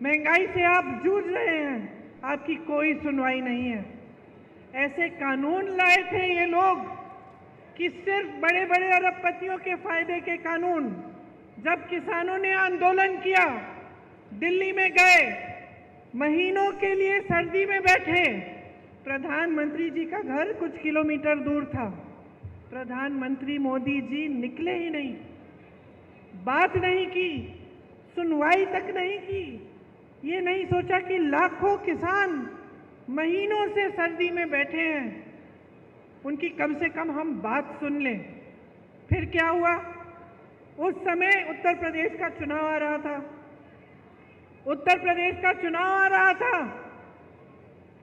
महंगाई से आप जूझ रहे हैं, आपकी कोई सुनवाई नहीं है। ऐसे कानून लाए थे ये लोग कि सिर्फ बड़े बड़े अरबपतियों के फायदे के कानून। जब किसानों ने आंदोलन किया, दिल्ली में गए, महीनों के लिए सर्दी में बैठे, प्रधानमंत्री जी का घर कुछ किलोमीटर दूर था, प्रधानमंत्री मोदी जी निकले ही नहीं, बात नहीं की, सुनवाई तक नहीं की। ये नहीं सोचा कि लाखों किसान महीनों से सर्दी में बैठे हैं, उनकी कम से कम हम बात सुन लें। फिर क्या हुआ? उस समय उत्तर प्रदेश का चुनाव आ रहा था, उत्तर प्रदेश का चुनाव आ रहा था,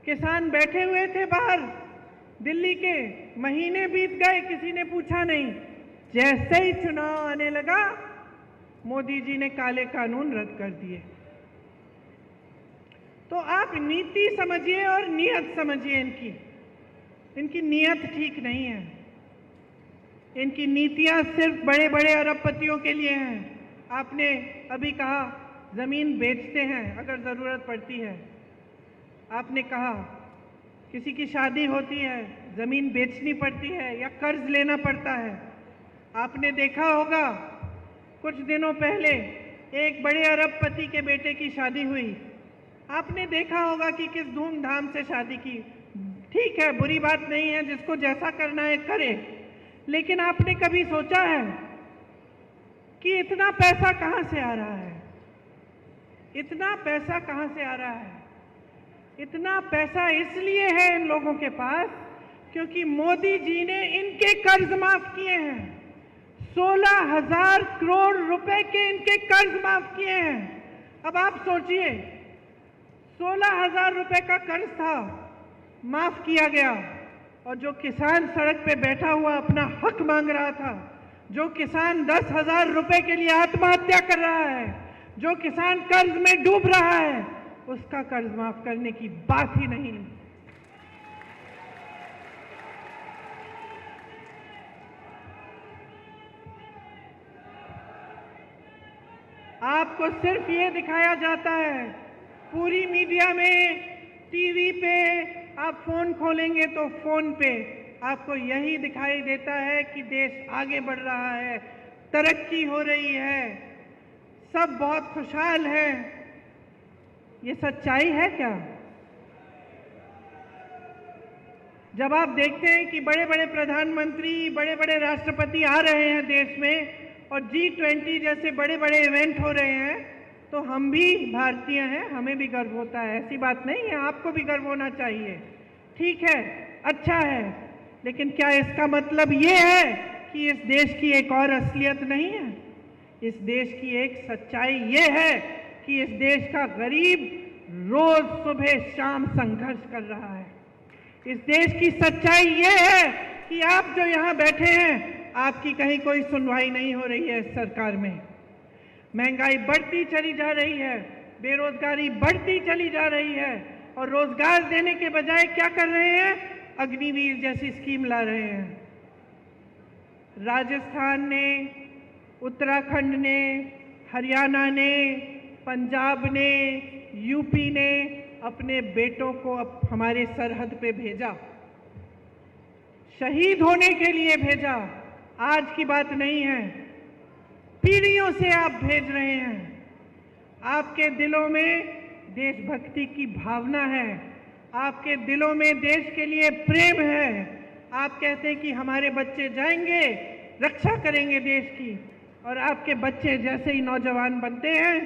किसान बैठे हुए थे बाहर दिल्ली के, महीने बीत गए, किसी ने पूछा नहीं। जैसे ही चुनाव आने लगा, मोदी जी ने काले कानून रद्द कर दिए। तो आप नीति समझिए और नीयत समझिए। इनकी नीयत ठीक नहीं है। इनकी नीतियां सिर्फ बड़े बड़े अरबपतियों के लिए हैं। आपने अभी कहा जमीन बेचते हैं अगर जरूरत पड़ती है। आपने कहा किसी की शादी होती है, जमीन बेचनी पड़ती है या कर्ज लेना पड़ता है। आपने देखा होगा कुछ दिनों पहले एक बड़े अरबपति के बेटे की शादी हुई। आपने देखा होगा कि किस धूमधाम से शादी की। ठीक है, बुरी बात नहीं है, जिसको जैसा करना है करे, लेकिन आपने कभी सोचा है कि इतना पैसा कहां से आ रहा है? इतना पैसा कहां से आ रहा है? इतना पैसा इसलिए है इन लोगों के पास क्योंकि मोदी जी ने इनके कर्ज माफ किए हैं। 16,000 करोड़ रुपए के इनके कर्ज माफ किए हैं। अब आप सोचिए, 16,000 रुपए का कर्ज था, माफ किया गया, और जो किसान सड़क पे बैठा हुआ अपना हक मांग रहा था, जो किसान 10,000 रुपए के लिए आत्महत्या कर रहा है, जो किसान कर्ज में डूब रहा है, उसका कर्ज माफ करने की बात ही नहीं। आपको सिर्फ ये दिखाया जाता है पूरी मीडिया में, टीवी पे, आप फोन खोलेंगे तो फोन पे आपको यही दिखाई देता है कि देश आगे बढ़ रहा है, तरक्की हो रही है, सब बहुत खुशहाल हैं। ये सच्चाई है क्या? जब आप देखते हैं कि बड़े बड़े प्रधानमंत्री, बड़े बड़े राष्ट्रपति आ रहे हैं देश में और G20 जैसे बड़े बड़े इवेंट हो रहे हैं, तो हम भी भारतीय हैं, हमें भी गर्व होता है। ऐसी बात नहीं है, आपको भी गर्व होना चाहिए। ठीक है, अच्छा है, लेकिन क्या इसका मतलब ये है कि इस देश की एक और असलियत नहीं है? इस देश की एक सच्चाई ये है कि इस देश का गरीब रोज सुबह शाम संघर्ष कर रहा है। इस देश की सच्चाई ये है कि आप जो यहाँ बैठे हैं, आपकी कहीं कोई सुनवाई नहीं हो रही है इस सरकार में। महंगाई बढ़ती चली जा रही है, बेरोजगारी बढ़ती चली जा रही है, और रोजगार देने के बजाय क्या कर रहे हैं? अग्निवीर जैसी स्कीम ला रहे हैं। राजस्थान ने, उत्तराखंड ने, हरियाणा ने, पंजाब ने, यूपी ने अपने बेटों को अब हमारे सरहद पे भेजा, शहीद होने के लिए भेजा। आज की बात नहीं है, पीढ़ियों से आप भेज रहे हैं। आपके दिलों में देशभक्ति की भावना है, आपके दिलों में देश के लिए प्रेम है। आप कहते हैं कि हमारे बच्चे जाएंगे, रक्षा करेंगे देश की, और आपके बच्चे जैसे ही नौजवान बनते हैं,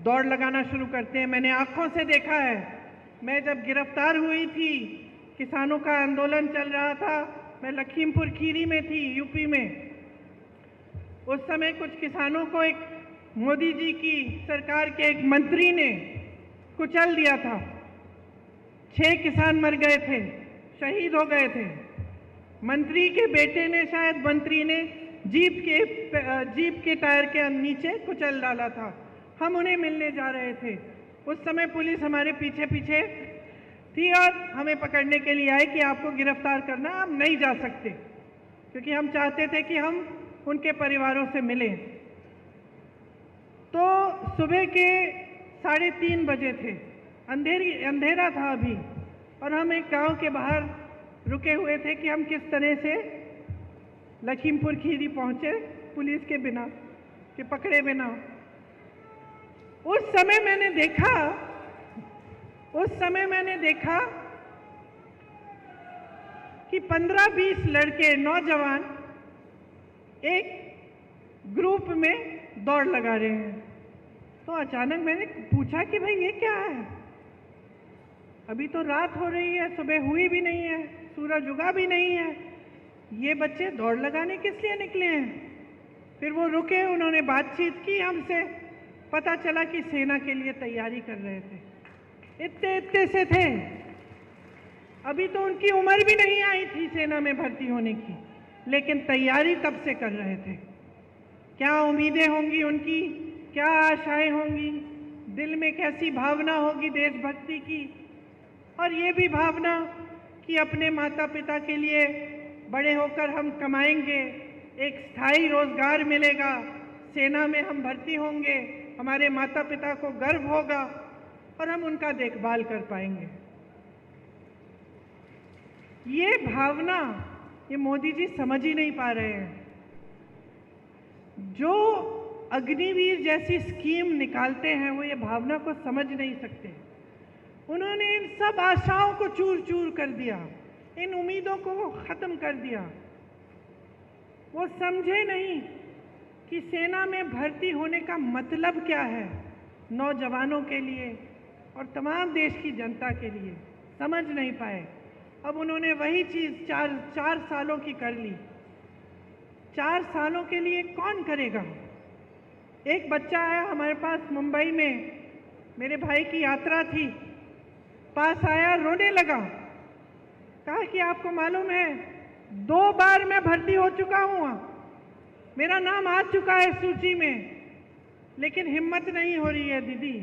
दौड़ लगाना शुरू करते हैं। मैंने आंखों से देखा है। मैं जब गिरफ्तार हुई थी, किसानों का आंदोलन चल रहा था, मैं लखीमपुर खीरी में थी, यूपी में। उस समय कुछ किसानों को एक मोदी जी की सरकार के एक मंत्री ने कुचल दिया था। 6 किसान मर गए थे, शहीद हो गए थे। मंत्री के बेटे ने, शायद मंत्री ने जीप के टायर के नीचे कुचल डाला था। हम उन्हें मिलने जा रहे थे। उस समय पुलिस हमारे पीछे पीछे थी और हमें पकड़ने के लिए आई कि आपको गिरफ्तार करना, आप नहीं जा सकते, क्योंकि हम चाहते थे कि हम उनके परिवारों से मिलें। तो सुबह के 3:30 बजे थे, अंधेरा था अभी, और हम एक गांव के बाहर रुके हुए थे कि हम किस तरह से लखीमपुर खीरी पहुंचे पुलिस के बिना, कि पकड़े बिना। उस समय मैंने देखा कि 15-20 लड़के नौजवान एक ग्रुप में दौड़ लगा रहे हैं। तो अचानक मैंने पूछा कि भाई ये क्या है? अभी तो रात हो रही है, सुबह हुई भी नहीं है, सूरज उगा भी नहीं है, ये बच्चे दौड़ लगाने किस लिए निकले हैं? फिर वो रुके, उन्होंने बातचीत की हमसे, पता चला कि सेना के लिए तैयारी कर रहे थे। इतने से थे, अभी तो उनकी उम्र भी नहीं आई थी सेना में भर्ती होने की, लेकिन तैयारी तब से कर रहे थे। क्या उम्मीदें होंगी उनकी, क्या आशाएं होंगी, दिल में कैसी भावना होगी देशभक्ति की, और ये भी भावना कि अपने माता पिता के लिए बड़े होकर हम कमाएंगे, एक स्थायी रोजगार मिलेगा, सेना में हम भर्ती होंगे, हमारे माता पिता को गर्व होगा और हम उनका देखभाल कर पाएंगे। ये भावना ये मोदी जी समझ ही नहीं पा रहे हैं। जो अग्निवीर जैसी स्कीम निकालते हैं वो ये भावना को समझ नहीं सकते। उन्होंने इन सब आशाओं को चूर चूर कर दिया, इन उम्मीदों को खत्म कर दिया। वो समझे नहीं कि सेना में भर्ती होने का मतलब क्या है नौजवानों के लिए और तमाम देश की जनता के लिए, समझ नहीं पाए। अब उन्होंने वही चीज़ चार सालों की कर ली। 4 सालों के लिए कौन करेगा? एक बच्चा आया हमारे पास मुंबई में, मेरे भाई की यात्रा थी, पास आया, रोने लगा, कहा कि आपको मालूम है 2 बार मैं भर्ती हो चुका हूँ, मेरा नाम आ चुका है सूची में, लेकिन हिम्मत नहीं हो रही है दीदी।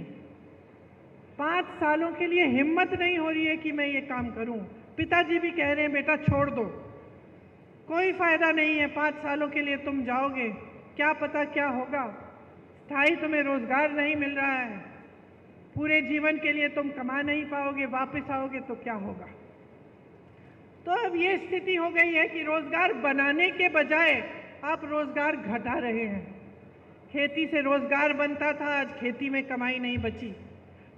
5 सालों के लिए हिम्मत नहीं हो रही है कि मैं ये काम करूं। पिताजी भी कह रहे हैं बेटा छोड़ दो, कोई फायदा नहीं है, 5 सालों के लिए तुम जाओगे, क्या पता क्या होगा, स्थायी तुम्हें रोजगार नहीं मिल रहा है, पूरे जीवन के लिए तुम कमा नहीं पाओगे, वापस आओगे तो क्या होगा। तो अब ये स्थिति हो गई है कि रोजगार बनाने के बजाय आप रोजगार घटा रहे हैं। खेती से रोजगार बनता था, आज खेती में कमाई नहीं बची।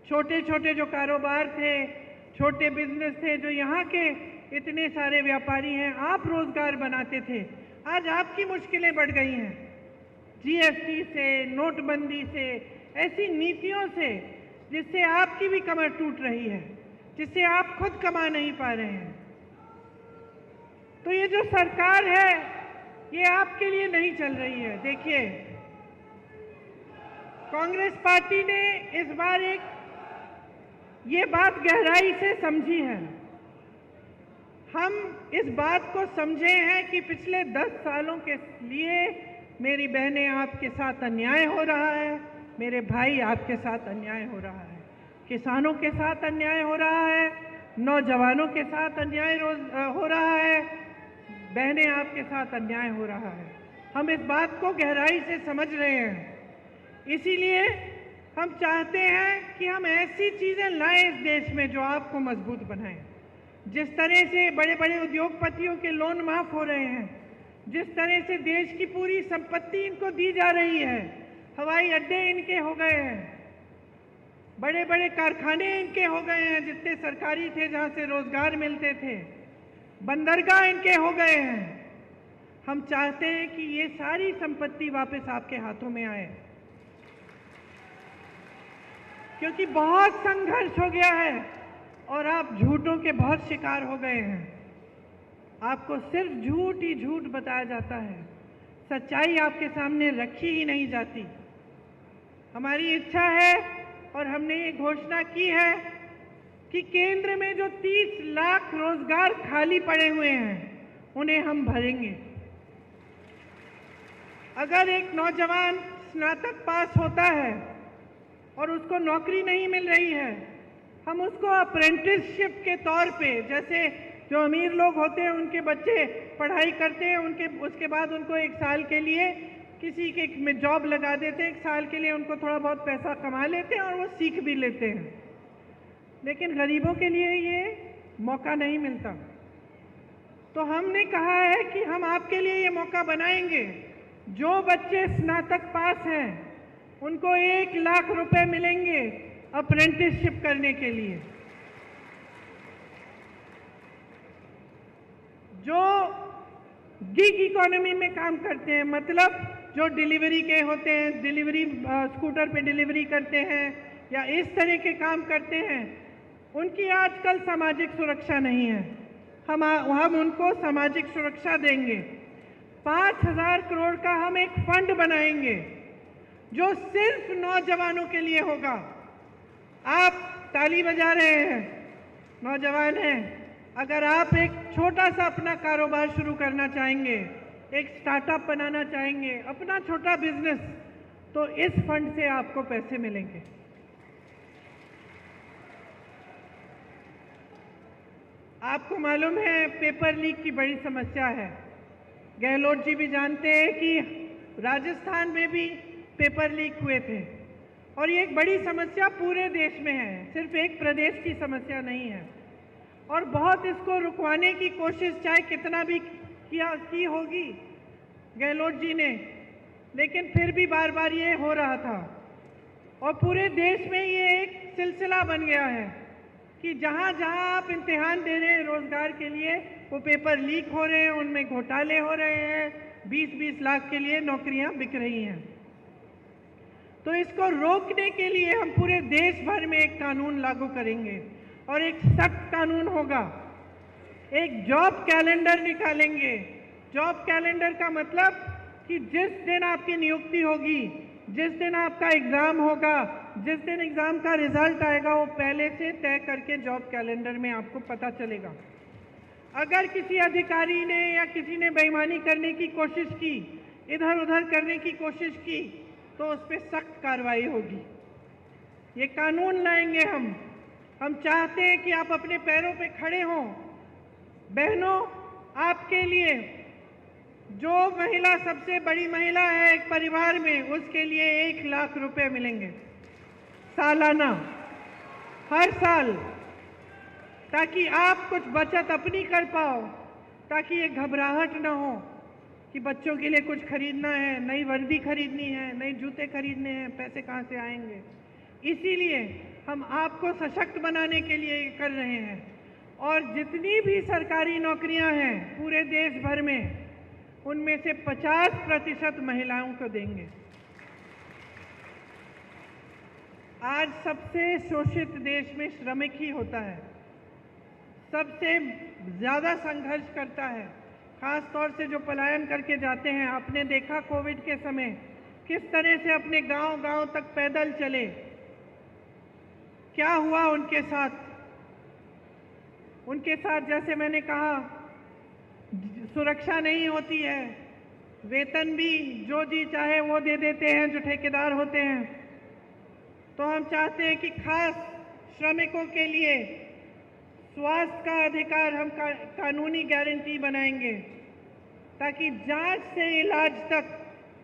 छोटे छोटे जो कारोबार थे, छोटे बिजनेस थे, जो यहाँ के इतने सारे व्यापारी हैं, आप रोजगार बनाते थे, आज आपकी मुश्किलें बढ़ गई हैं। जीएसटी से, नोटबंदी से, ऐसी नीतियों से जिससे आपकी भी कमर टूट रही है, जिससे आप खुद कमा नहीं पा रहे हैं। तो ये जो सरकार है ये आपके लिए नहीं चल रही है। देखिए, कांग्रेस पार्टी ने इस बार ये बात गहराई से समझी है। हम इस बात को समझे हैं कि पिछले 10 सालों के लिए मेरी बहनें आपके साथ अन्याय हो रहा है, मेरे भाई आपके साथ अन्याय हो रहा है, किसानों के साथ अन्याय हो रहा है, नौजवानों के साथ अन्याय हो रहा है, बहनें आपके साथ अन्याय हो रहा है। हम इस बात को गहराई से समझ रहे हैं। इसीलिए हम चाहते हैं कि हम ऐसी चीज़ें लाएं इस देश में जो आपको मजबूत बनाएं। जिस तरह से बड़े बड़े उद्योगपतियों के लोन माफ़ हो रहे हैं, जिस तरह से देश की पूरी संपत्ति इनको दी जा रही है, हवाई अड्डे इनके हो गए हैं, बड़े बड़े कारखाने इनके हो गए हैं जितने सरकारी थे जहाँ से रोजगार मिलते थे, बंदरगाह इनके हो गए हैं। हम चाहते हैं कि ये सारी संपत्ति वापस आपके हाथों में आए, क्योंकि बहुत संघर्ष हो गया है और आप झूठों के बहुत शिकार हो गए हैं। आपको सिर्फ झूठ ही झूठ बताया जाता है, सच्चाई आपके सामने रखी ही नहीं जाती। हमारी इच्छा है और हमने ये घोषणा की है कि केंद्र में जो 30 लाख रोजगार खाली पड़े हुए हैं उन्हें हम भरेंगे। अगर एक नौजवान स्नातक पास होता है और उसको नौकरी नहीं मिल रही है, हम उसको अप्रेंटिसशिप के तौर पे, जैसे जो अमीर लोग होते हैं उनके बच्चे पढ़ाई करते हैं, उसके बाद उनको 1 साल के लिए किसी के में जॉब लगा देते हैं, 1 साल के लिए उनको थोड़ा बहुत पैसा कमा लेते हैं और वो सीख भी लेते हैं। लेकिन गरीबों के लिए ये मौका नहीं मिलता। तो हमने कहा है कि हम आपके लिए ये मौका बनाएंगे। जो बच्चे स्नातक पास हैं उनको 1 लाख रुपए मिलेंगे अप्रेंटिसशिप करने के लिए। जो गिग इकोनॉमी में काम करते हैं, मतलब जो डिलीवरी के होते हैं, डिलीवरी स्कूटर पे डिलीवरी करते हैं या इस तरह के काम करते हैं, उनकी आजकल सामाजिक सुरक्षा नहीं है। हम उनको सामाजिक सुरक्षा देंगे। 5,000 करोड़ का हम एक फंड बनाएंगे जो सिर्फ नौजवानों के लिए होगा। आप ताली बजा रहे हैं, नौजवान हैं, अगर आप एक छोटा सा अपना कारोबार शुरू करना चाहेंगे, एक स्टार्टअप बनाना चाहेंगे, अपना छोटा बिजनेस, तो इस फंड से आपको पैसे मिलेंगे। आपको मालूम है पेपर लीक की बड़ी समस्या है। गहलोत जी भी जानते हैं कि राजस्थान में भी पेपर लीक हुए थे और ये एक बड़ी समस्या पूरे देश में है, सिर्फ एक प्रदेश की समस्या नहीं है। और बहुत इसको रुकवाने की कोशिश चाहे कितना भी की होगी गहलोत जी ने, लेकिन फिर भी बार बार ये हो रहा था और पूरे देश में ये एक सिलसिला बन गया है कि जहाँ जहाँ आप इम्तिहान दे रहे हैं रोजगार के लिए, वो पेपर लीक हो रहे हैं, उनमें घोटाले हो रहे हैं, 20-20 लाख के लिए नौकरियां बिक रही हैं। तो इसको रोकने के लिए हम पूरे देश भर में एक कानून लागू करेंगे और एक सख्त कानून होगा। एक जॉब कैलेंडर निकालेंगे। जॉब कैलेंडर का मतलब कि जिस दिन आपकी नियुक्ति होगी, जिस दिन आपका एग्जाम होगा, जिस दिन एग्जाम का रिजल्ट आएगा, वो पहले से तय करके जॉब कैलेंडर में आपको पता चलेगा। अगर किसी अधिकारी ने या किसी ने बेईमानी करने की कोशिश की, इधर उधर करने की कोशिश की, तो उस पर सख्त कार्रवाई होगी। ये कानून लाएंगे हम चाहते हैं कि आप अपने पैरों पे खड़े हों। बहनों, आपके लिए जो महिला सबसे बड़ी महिला है एक परिवार में, उसके लिए 1 लाख रुपए मिलेंगे सालाना, हर साल, ताकि आप कुछ बचत अपनी कर पाओ, ताकि ये घबराहट ना हो कि बच्चों के लिए कुछ खरीदना है, नई वर्दी खरीदनी है, नए जूते खरीदने हैं, पैसे कहाँ से आएंगे। इसीलिए हम आपको सशक्त बनाने के लिए कर रहे हैं। और जितनी भी सरकारी नौकरियां हैं पूरे देश भर में, उनमें से 50% महिलाओं को देंगे। आज सबसे शोषित देश में श्रमिक ही होता है, सबसे ज़्यादा संघर्ष करता है, खास तौर से जो पलायन करके जाते हैं। आपने देखा कोविड के समय किस तरह से अपने गांव-गांव तक पैदल चले, क्या हुआ उनके साथ। उनके साथ जैसे मैंने कहा, सुरक्षा नहीं होती है, वेतन भी जो जी चाहे वो दे देते हैं जो ठेकेदार होते हैं। तो हम चाहते हैं कि खास श्रमिकों के लिए स्वास्थ्य का अधिकार हम कानूनी गारंटी बनाएंगे, ताकि जांच से इलाज तक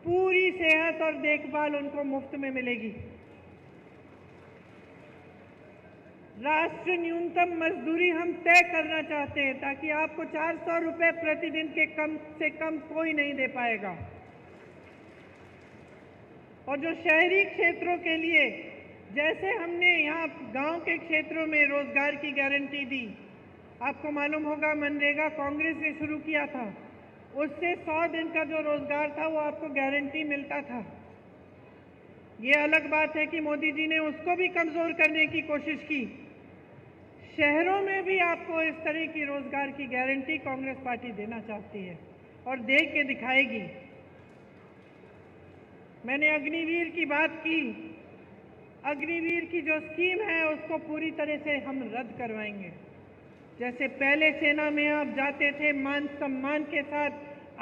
पूरी सेहत और देखभाल उनको मुफ्त में मिलेगी। राष्ट्रीय न्यूनतम मजदूरी हम तय करना चाहते हैं, ताकि आपको 400 रुपए प्रतिदिन के कम से कम कोई नहीं दे पाएगा। और जो शहरी क्षेत्रों के लिए, जैसे हमने यहाँ गांव के क्षेत्रों में रोजगार की गारंटी दी, आपको मालूम होगा मनरेगा कांग्रेस ने शुरू किया था, उससे 100 दिन का जो रोजगार था वो आपको गारंटी मिलता था। ये अलग बात है कि मोदी जी ने उसको भी कमजोर करने की कोशिश की। शहरों में भी आपको इस तरह की रोजगार की गारंटी कांग्रेस पार्टी देना चाहती है और दे के दिखाएगी। मैंने अग्निवीर की बात की। अग्निवीर की जो स्कीम है उसको पूरी तरह से हम रद्द करवाएंगे। जैसे पहले सेना में आप जाते थे मान सम्मान के साथ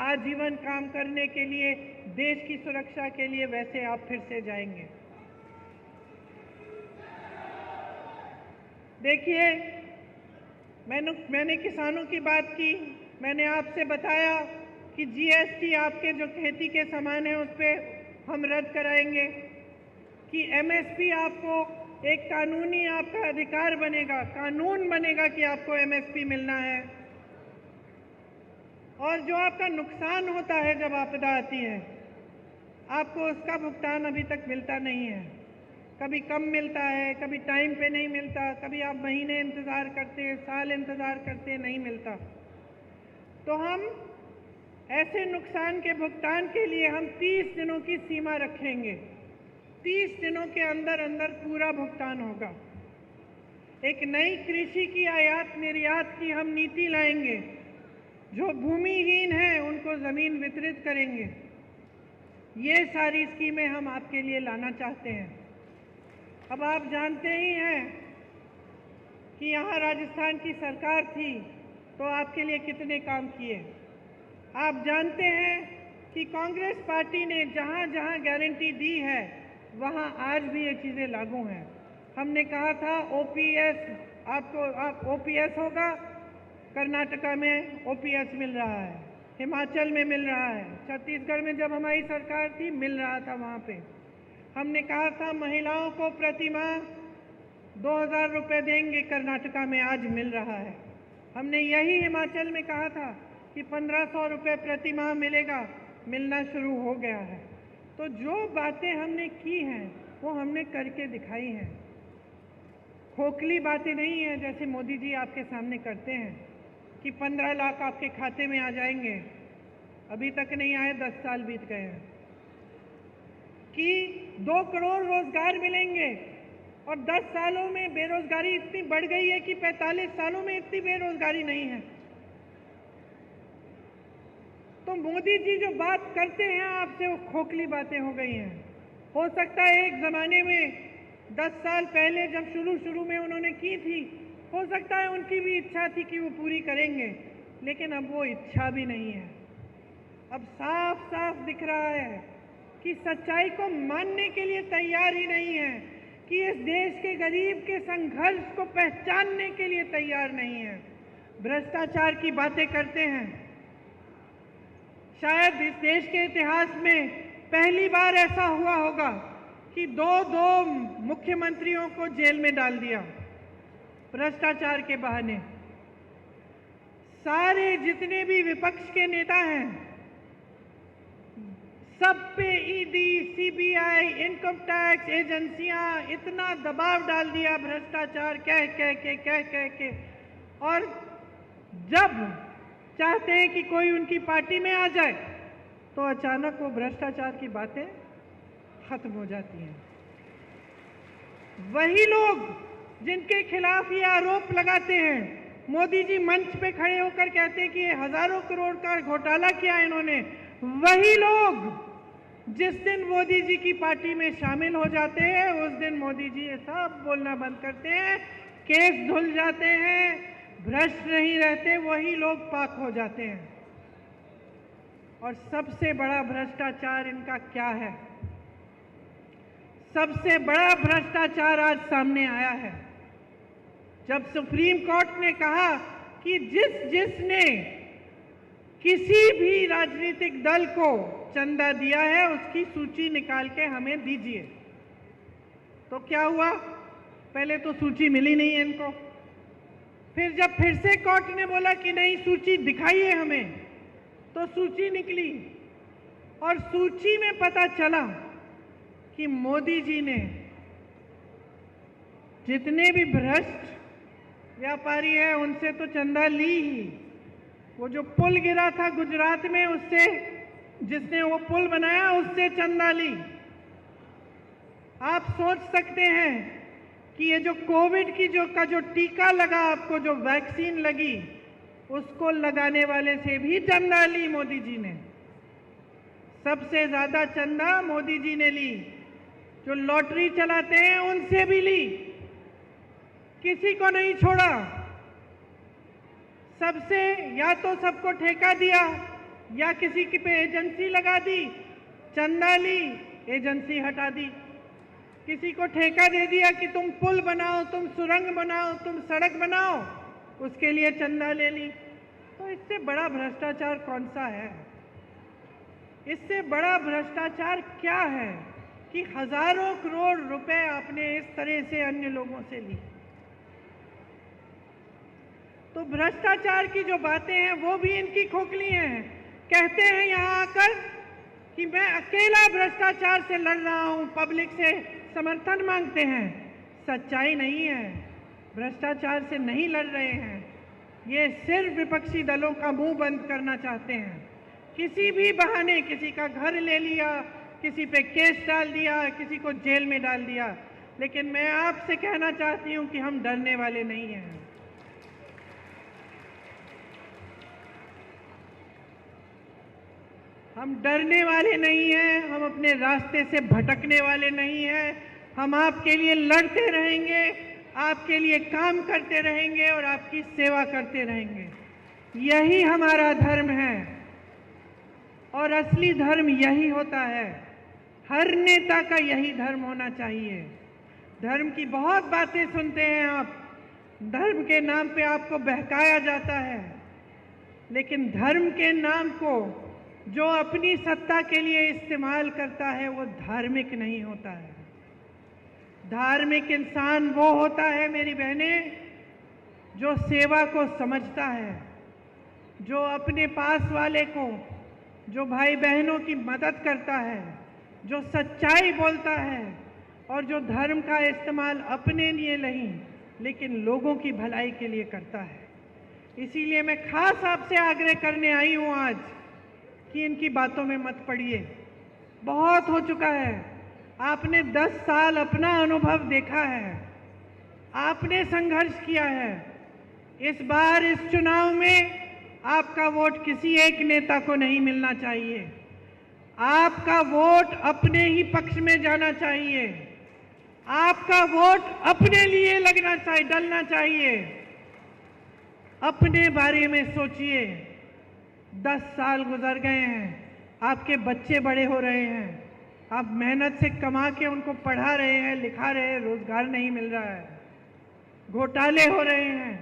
आजीवन काम करने के लिए, देश की सुरक्षा के लिए, वैसे आप फिर से जाएंगे। देखिए, मैंने किसानों की बात की, मैंने आपसे बताया कि जीएसटी आपके जो खेती के सामान है उस पर हम रद्द कराएंगे, कि एमएसपी आपको एक कानूनी आपका अधिकार बनेगा, कानून बनेगा कि आपको एमएसपी मिलना है। और जो आपका नुकसान होता है जब आपदा आती है, आपको उसका भुगतान अभी तक मिलता नहीं है। कभी कम मिलता है, कभी टाइम पे नहीं मिलता, कभी आप महीने इंतज़ार करते हैं, साल इंतज़ार करते हैं, नहीं मिलता। तो हम ऐसे नुकसान के भुगतान के लिए हम 30 दिनों की सीमा रखेंगे। 30 दिनों के अंदर अंदर पूरा भुगतान होगा। एक नई कृषि की आयात निर्यात की हम नीति लाएंगे। जो भूमिहीन हैं उनको ज़मीन वितरित करेंगे। ये सारी स्कीमें हम आपके लिए लाना चाहते हैं। अब आप जानते ही हैं कि यहाँ राजस्थान की सरकार थी तो आपके लिए कितने काम किए। आप जानते हैं कि कांग्रेस पार्टी ने जहाँ जहाँ गारंटी दी है वहाँ आज भी ये चीज़ें लागू हैं। हमने कहा था ओपीएस आप ओपीएस होगा, कर्नाटका में ओपीएस मिल रहा है, हिमाचल में मिल रहा है, छत्तीसगढ़ में जब हमारी सरकार थी मिल रहा था वहाँ पे। हमने कहा था महिलाओं को प्रति माह 2000 रुपये देंगे, कर्नाटका में आज मिल रहा है। हमने यही हिमाचल में कहा था कि 1500 रुपये प्रति माह मिलेगा, मिलना शुरू हो गया है। तो जो बातें हमने की हैं वो हमने करके दिखाई हैं। खोखली बातें नहीं हैं जैसे मोदी जी आपके सामने करते हैं कि 15 लाख आपके खाते में आ जाएंगे। अभी तक नहीं आए, 10 साल बीत गए हैं। कि 2 करोड़ रोजगार मिलेंगे और 10 सालों में बेरोजगारी इतनी बढ़ गई है कि 45 सालों में इतनी बेरोजगारी नहीं है। तो मोदी जी जो बात करते हैं आपसे वो खोखली बातें हो गई हैं। हो सकता है एक ज़माने में 10 साल पहले जब शुरू में उन्होंने की थी, हो सकता है उनकी भी इच्छा थी कि वो पूरी करेंगे, लेकिन अब वो इच्छा भी नहीं है। अब साफ साफ दिख रहा है कि सच्चाई को मानने के लिए तैयार ही नहीं है, कि इस देश के गरीब के संघर्ष को पहचानने के लिए तैयार नहीं है। भ्रष्टाचार की बातें करते हैं। शायद इस देश के इतिहास में पहली बार ऐसा हुआ होगा कि दो मुख्यमंत्रियों को जेल में डाल दिया भ्रष्टाचार के बहाने। सारे जितने भी विपक्ष के नेता हैं सब पे ईडी, सीबीआई, इनकम टैक्स एजेंसियां इतना दबाव डाल दिया भ्रष्टाचार कह के। और जब चाहते हैं कि कोई उनकी पार्टी में आ जाए तो अचानक वो भ्रष्टाचार की बातें खत्म हो जाती हैं। वही लोग जिनके खिलाफ ये आरोप लगाते हैं, मोदी जी मंच पे खड़े होकर कहते हैं कि ये हजारों करोड़ का घोटाला किया इन्होंने, वही लोग जिस दिन मोदी जी की पार्टी में शामिल हो जाते हैं उस दिन मोदी जी ये सब बोलना बंद करते हैं, केस धुल जाते हैं, भ्रष्ट नहीं रहते, वही लोग पाक हो जाते हैं। और सबसे बड़ा भ्रष्टाचार इनका क्या है? सबसे बड़ा भ्रष्टाचार आज सामने आया है जब सुप्रीम कोर्ट ने कहा कि जिसने किसी भी राजनीतिक दल को चंदा दिया है उसकी सूची निकाल के हमें दीजिए। तो क्या हुआ? पहले तो सूची मिली नहीं इनको। फिर जब फिर से कोर्ट ने बोला कि नहीं सूची दिखाइए हमें, तो सूची निकली और सूची में पता चला कि मोदी जी ने जितने भी भ्रष्ट व्यापारी हैं उनसे तो चंदा ली ही। वो जो पुल गिरा था गुजरात में, उससे जिसने वो पुल बनाया उससे चंदा ली। आप सोच सकते हैं कि ये जो कोविड की जो टीका लगा, आपको जो वैक्सीन लगी, उसको लगाने वाले से भी चंदा ली मोदी जी ने। सबसे ज्यादा चंदा मोदी जी ने ली। जो लॉटरी चलाते हैं उनसे भी ली, किसी को नहीं छोड़ा। सबसे या तो सबको ठेका दिया या किसी की पे एजेंसी लगा दी, चंदा ली, एजेंसी हटा दी। किसी को ठेका दे दिया कि तुम पुल बनाओ, तुम सुरंग बनाओ, तुम सड़क बनाओ, उसके लिए चंदा ले ली। तो इससे बड़ा भ्रष्टाचार कौन सा है? इससे बड़ा भ्रष्टाचार क्या है कि हजारों करोड़ रुपए आपने इस तरह से अन्य लोगों से ली। तो भ्रष्टाचार की जो बातें हैं वो भी इनकी खोखली हैं। कहते हैं यहाँ आकर कि मैं अकेला भ्रष्टाचार से लड़ रहा हूँ, पब्लिक से समर्थन मांगते हैं। सच्चाई नहीं है, भ्रष्टाचार से नहीं लड़ रहे हैं। ये सिर्फ विपक्षी दलों का मुंह बंद करना चाहते हैं। किसी भी बहाने किसी का घर ले लिया, किसी पे केस डाल दिया, किसी को जेल में डाल दिया। लेकिन मैं आपसे कहना चाहती हूं कि हम डरने वाले नहीं हैं। हम डरने वाले नहीं हैं, हम अपने रास्ते से भटकने वाले नहीं हैं। हम आपके लिए लड़ते रहेंगे, आपके लिए काम करते रहेंगे और आपकी सेवा करते रहेंगे। यही हमारा धर्म है और असली धर्म यही होता है। हर नेता का यही धर्म होना चाहिए। धर्म की बहुत बातें सुनते हैं आप, धर्म के नाम पे आपको बहकाया जाता है, लेकिन धर्म के नाम को जो अपनी सत्ता के लिए इस्तेमाल करता है वो धार्मिक नहीं होता है। धार्मिक इंसान वो होता है मेरी बहनें जो सेवा को समझता है, जो अपने पास वाले को, जो भाई बहनों की मदद करता है, जो सच्चाई बोलता है और जो धर्म का इस्तेमाल अपने लिए नहीं लेकिन लोगों की भलाई के लिए करता है। इसीलिए मैं खास आपसे आग्रह करने आई हूं आज कि इनकी बातों में मत पड़िए। बहुत हो चुका है। आपने 10 साल अपना अनुभव देखा है, आपने संघर्ष किया है। इस बार इस चुनाव में आपका वोट किसी एक नेता को नहीं मिलना चाहिए। आपका वोट अपने ही पक्ष में जाना चाहिए। आपका वोट अपने लिए लगना चाहिए, डलना चाहिए। अपने बारे में सोचिए। 10 साल गुजर गए हैं, आपके बच्चे बड़े हो रहे हैं, आप मेहनत से कमा के उनको पढ़ा रहे हैं, लिखा रहे हैं, रोजगार नहीं मिल रहा है, घोटाले हो रहे हैं,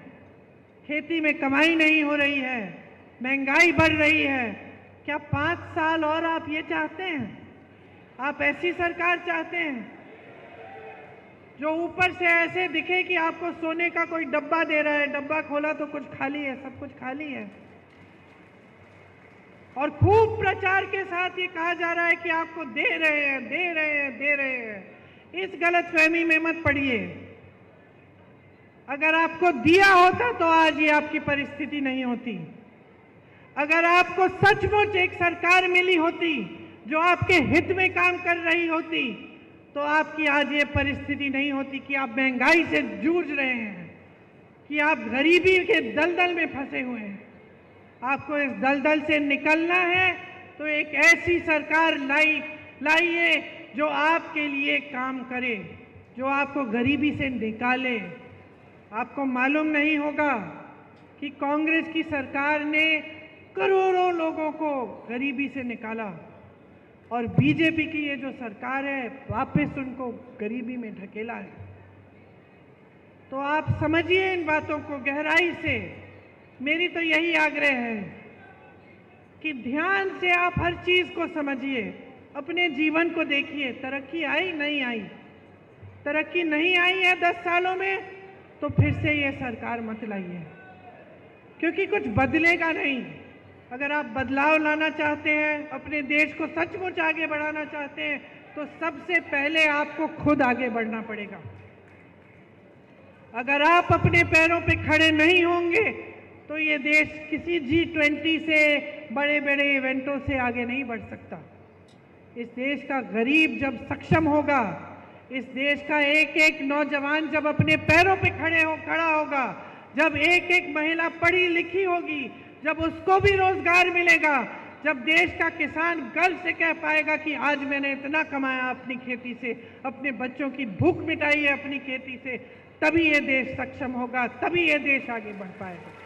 खेती में कमाई नहीं हो रही है, महंगाई बढ़ रही है। क्या 5 साल और आप ये चाहते हैं? आप ऐसी सरकार चाहते हैं जो ऊपर से ऐसे दिखे कि आपको सोने का कोई डब्बा दे रहा है, डब्बा खोला तो कुछ खाली है, सब कुछ खाली है, और खूब प्रचार के साथ ये कहा जा रहा है कि आपको दे रहे हैं, दे रहे हैं, दे रहे हैं। इस गलतफहमी में मत पड़िए। अगर आपको दिया होता तो आज ये आपकी परिस्थिति नहीं होती। अगर आपको सचमुच एक सरकार मिली होती जो आपके हित में काम कर रही होती तो आपकी आज ये परिस्थिति नहीं होती कि आप महंगाई से जूझ रहे हैं, कि आप गरीबी के दलदल में फंसे हुए हैं। आपको इस दलदल से निकलना है तो एक ऐसी सरकार लाइए जो आपके लिए काम करे, जो आपको गरीबी से निकाले। आपको मालूम नहीं होगा कि कांग्रेस की सरकार ने करोड़ों लोगों को गरीबी से निकाला और बीजेपी की ये जो सरकार है वापस उनको गरीबी में ढकेला है। तो आप समझिए इन बातों को गहराई से। मेरी तो यही आग्रह है कि ध्यान से आप हर चीज को समझिए, अपने जीवन को देखिए। तरक्की आई नहीं आई, तरक्की नहीं आई है 10 सालों में तो फिर से ये सरकार मत लाइए, क्योंकि कुछ बदलेगा नहीं। अगर आप बदलाव लाना चाहते हैं, अपने देश को सचमुच आगे बढ़ाना चाहते हैं, तो सबसे पहले आपको खुद आगे बढ़ना पड़ेगा। अगर आप अपने पैरों पे खड़े नहीं होंगे तो ये देश किसी G20 से, बड़े बड़े इवेंटों से आगे नहीं बढ़ सकता। इस देश का गरीब जब सक्षम होगा, इस देश का एक एक नौजवान जब अपने पैरों पे खड़ा होगा, जब एक एक महिला पढ़ी लिखी होगी, जब उसको भी रोजगार मिलेगा, जब देश का किसान गर्व से कह पाएगा कि आज मैंने इतना कमाया अपनी खेती से, अपने बच्चों की भूख मिटाई है अपनी खेती से, तभी ये देश सक्षम होगा, तभी ये देश आगे बढ़ पाएगा।